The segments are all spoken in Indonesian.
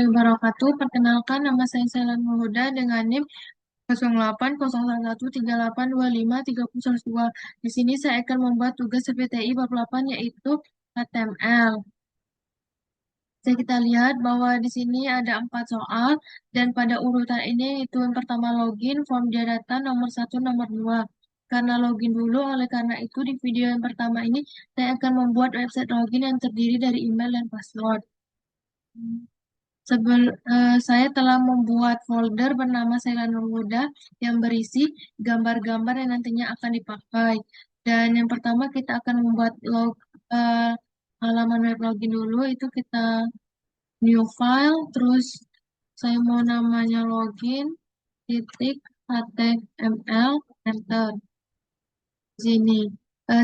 Wabarakatuh. Perkenalkan, nama saya Sailan Mahuda dengan NIM 080113825302. Di sini saya akan membuat tugas CPTI bab 8 yaitu HTML. Jadi kita lihat bahwa di sini ada 4 soal dan pada urutan ini itu yang pertama login, form dia data, nomor 1, nomor 2. Karena login dulu, oleh karena itu di video yang pertama ini saya akan membuat website login yang terdiri dari email dan password. Saya telah membuat folder bernama Sela Nurhuda yang berisi gambar-gambar yang nantinya akan dipakai. Dan yang pertama kita akan membuat eh, halaman web login dulu, itu kita new file, terus saya mau namanya login, titik, HTML, enter. Sini.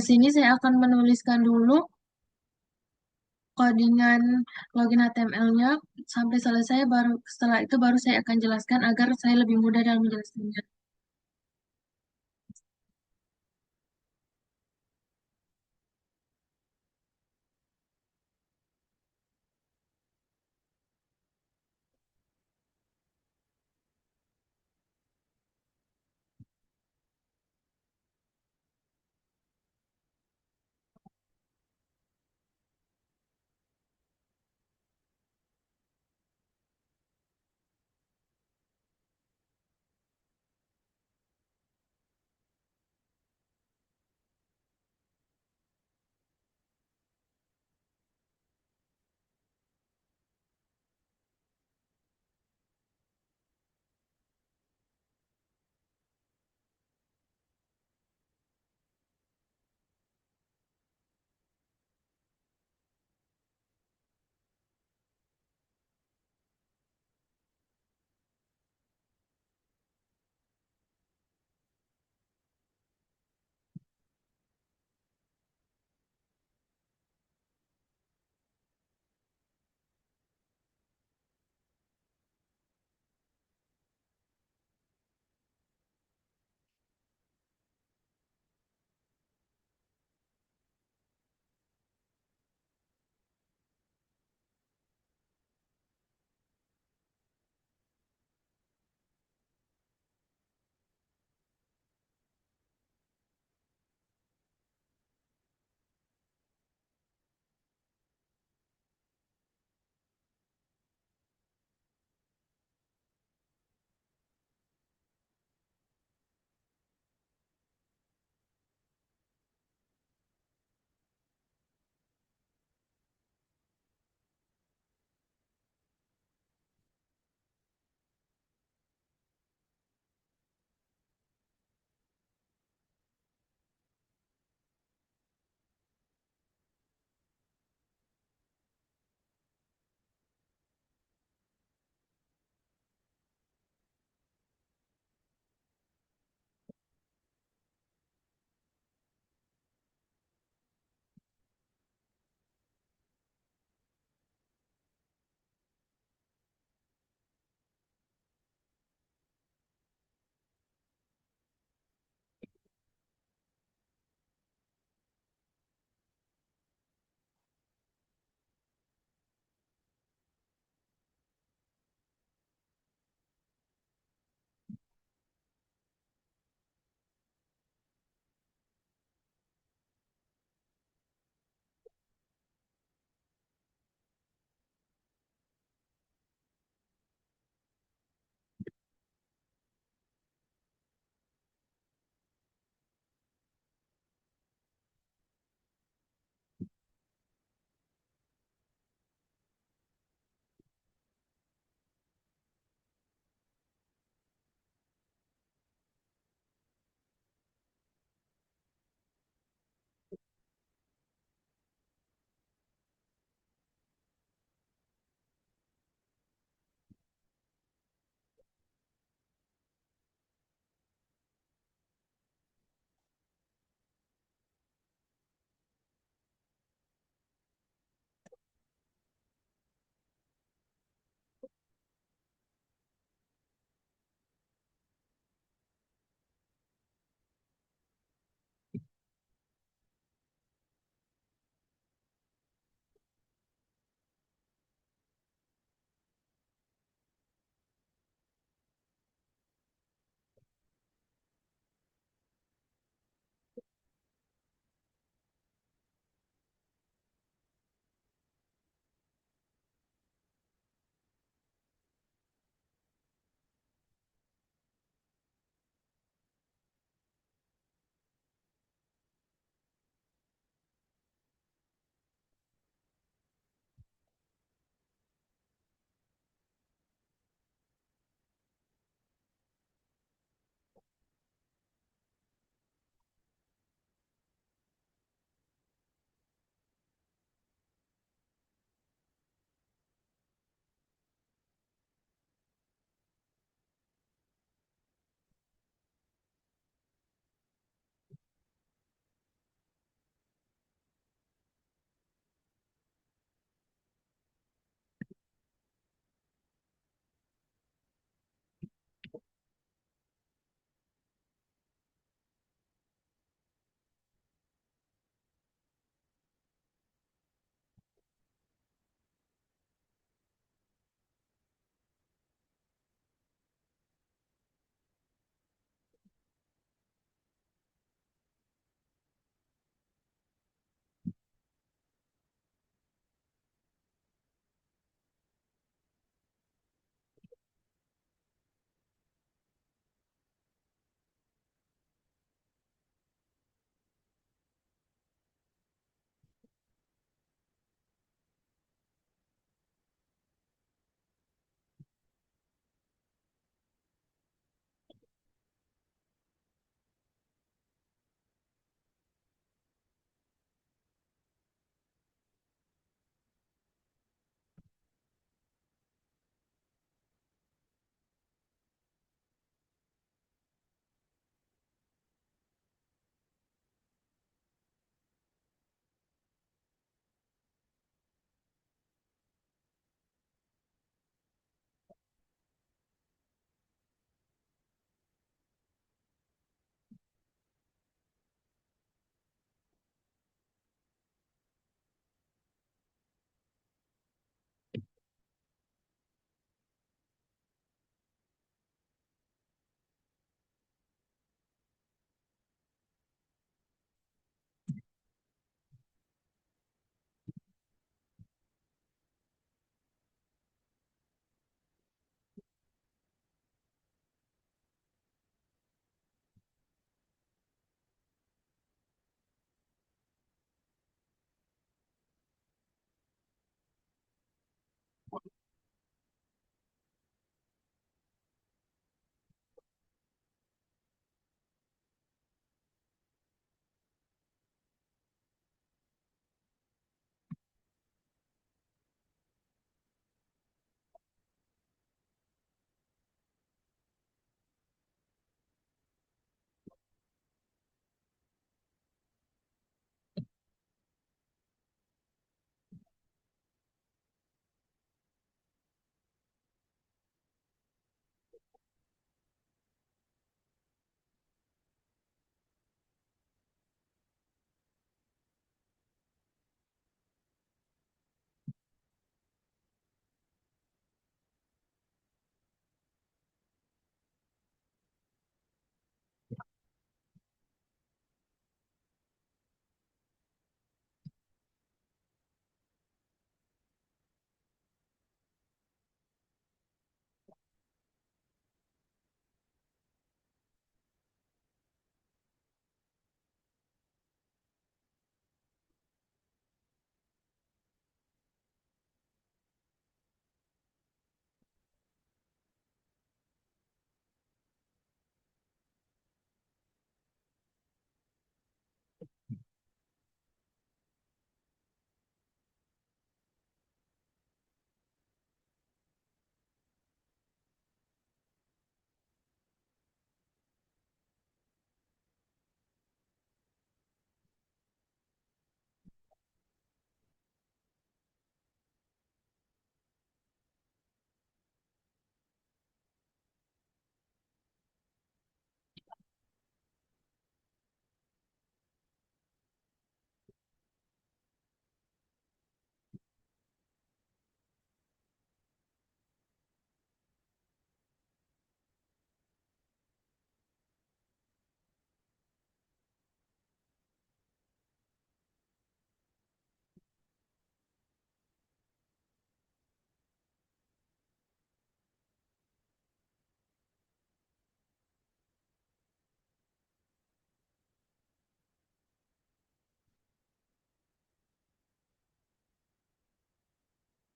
Sini saya akan menuliskan dulu codingan login HTML-nya sampai selesai, baru setelah itu baru saya akan jelaskan agar saya lebih mudah dalam menjelaskannya.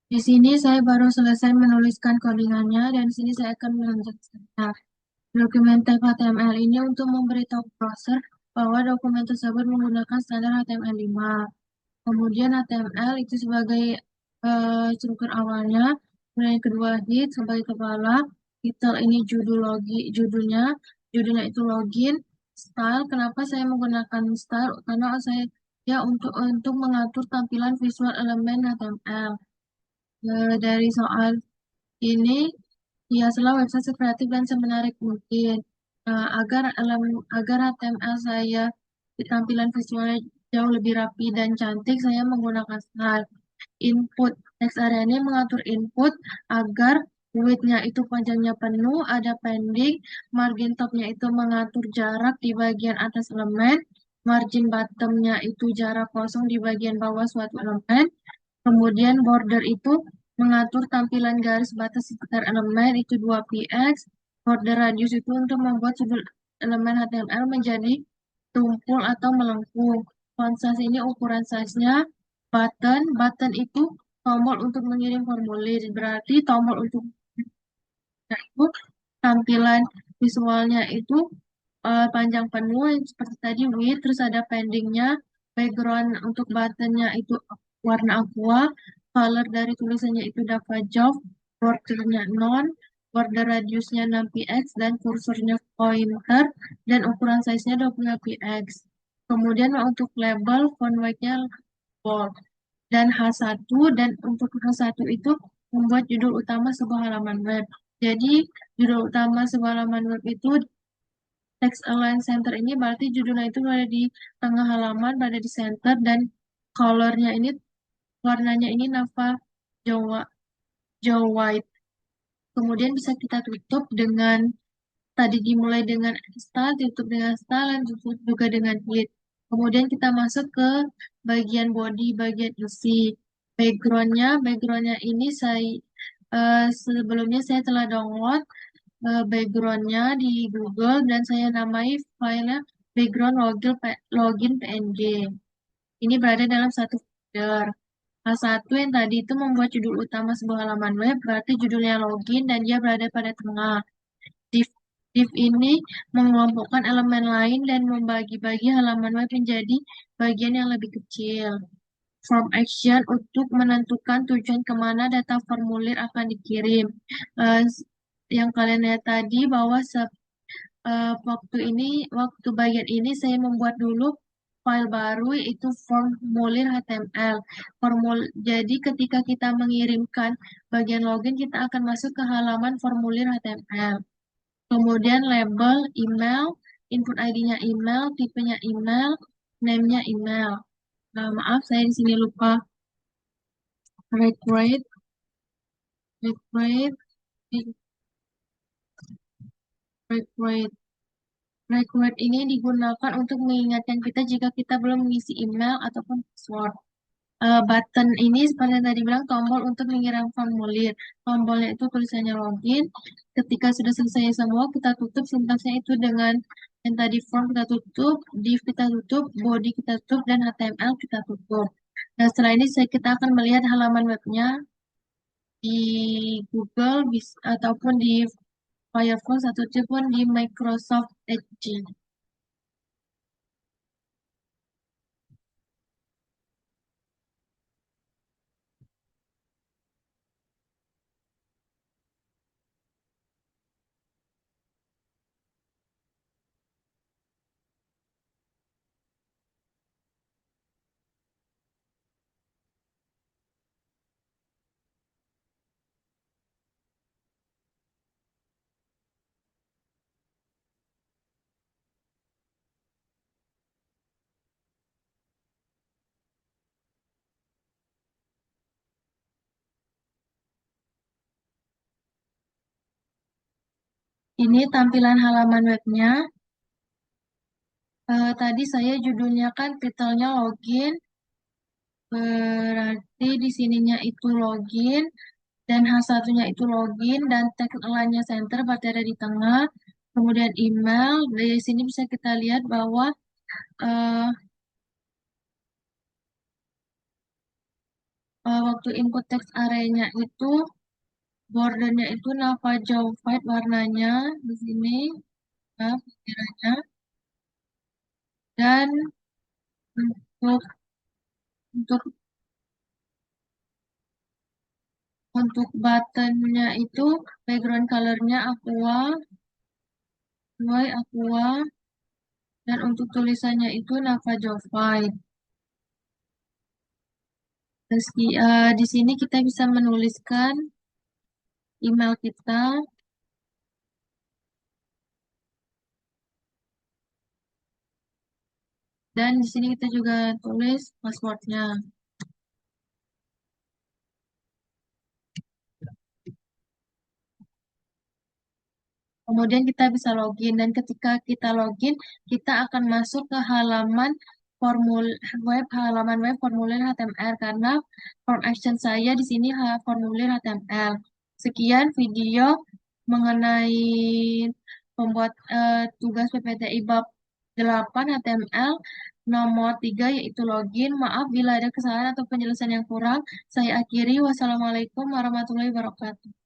Di sini saya baru selesai menuliskan codingannya dan di sini saya akan melanjutkan. Nah, dokumen tag HTML ini untuk memberitahu browser bahwa dokumen tersebut menggunakan standar HTML5. Kemudian HTML itu sebagai struktur awalnya, kemudian yang kedua head sebagai kepala, title ini judulnya itu login, style. Kenapa saya menggunakan style? Karena saya ya untuk mengatur tampilan visual elemen HTML. Dari soal ini, hiaslah website sekreatif dan semenarik mungkin. Agar HTML saya di tampilan visualnya jauh lebih rapi dan cantik, saya menggunakan style. Input text area ini mengatur input agar width-nya itu panjangnya penuh, ada pending, margin top-nya itu mengatur jarak di bagian atas elemen, margin bottom-nya itu jarak kosong di bagian bawah suatu elemen, kemudian border itu mengatur tampilan garis batas sekitar elemen itu 2px, border radius itu untuk membuat sudut elemen HTML menjadi tumpul atau melengkung. Font size ini ukuran size-nya, button itu tombol untuk mengirim formulir, berarti tombol untuk itu tampilan visualnya itu panjang penuh yang seperti tadi width, terus ada pendingnya, background untuk buttonnya itu warna aqua, color dari tulisannya itu Java Job, bordernya non, border radiusnya 6px dan kursornya pointer dan ukuran size-nya 20px. Kemudian untuk label font weight-nya bold dan H1 dan untuk H1 itu membuat judul utama sebuah halaman web. Jadi judul utama sebuah halaman web itu text align center ini berarti judulnya itu berada di tengah halaman, berada di center dan colornya ini warnanya ini Nava Jawa Jawa white. Kemudian bisa kita tutup dengan tadi dimulai dengan style, tutup dengan style, dan tutup juga dengan head. Kemudian kita masuk ke bagian body, bagian isi. Backgroundnya ini sebelumnya saya telah download backgroundnya di Google dan saya namai filenya background login PNG. Ini berada dalam satu folder. H1 yang tadi itu membuat judul utama sebuah halaman web, berarti judulnya login dan dia berada pada tengah. Div, div ini mengelompokkan elemen lain dan membagi-bagi halaman web menjadi bagian yang lebih kecil. Form action untuk menentukan tujuan kemana data formulir akan dikirim. Eh, yang kalian lihat tadi bahwa waktu bagian ini saya membuat dulu file baru yaitu formulir HTML. Jadi ketika kita mengirimkan bagian login, kita akan masuk ke halaman formulir HTML. Kemudian label email, input ID-nya email, tipenya email, name-nya email. Maaf, saya di sini lupa recreate, recreate, recreate. Recruit ini digunakan untuk mengingatkan kita jika kita belum mengisi email ataupun password. Button ini seperti yang tadi bilang tombol untuk mengirim formulir. Tombolnya itu tulisannya login. Ketika sudah selesai semua, kita tutup sintaksnya itu dengan yang tadi form kita tutup, div kita tutup, body kita tutup, dan HTML kita tutup. Nah, setelah ini kita akan melihat halaman webnya di Google ataupun di Firefox ataupun di Microsoft Edge. Ini tampilan halaman webnya. Tadi saya judulnya kan titelnya login, berarti di sininya itu login, dan H1-nya itu login, dan tagline-nya center berarti ada di tengah. Kemudian email, dari sini bisa kita lihat bahwa eh, waktu input text array-nya itu bordernya itu Nava White warnanya di sini, ya, kiranya. Dan untuk untuk untuk buttonnya itu background colornya aqua, white aqua, dan untuk tulisannya itu Nava White. Di sini kita bisa menuliskan email kita, dan di sini kita juga tulis passwordnya. Kemudian kita bisa login, dan ketika kita login, kita akan masuk ke halaman web formulir HTML karena form action saya di sini formulir HTML. Sekian video mengenai tugas PPTI bab 8 HTML nomor 3 yaitu login. Maaf bila ada kesalahan atau penjelasan yang kurang. Saya akhiri. Wassalamualaikum warahmatullahi wabarakatuh.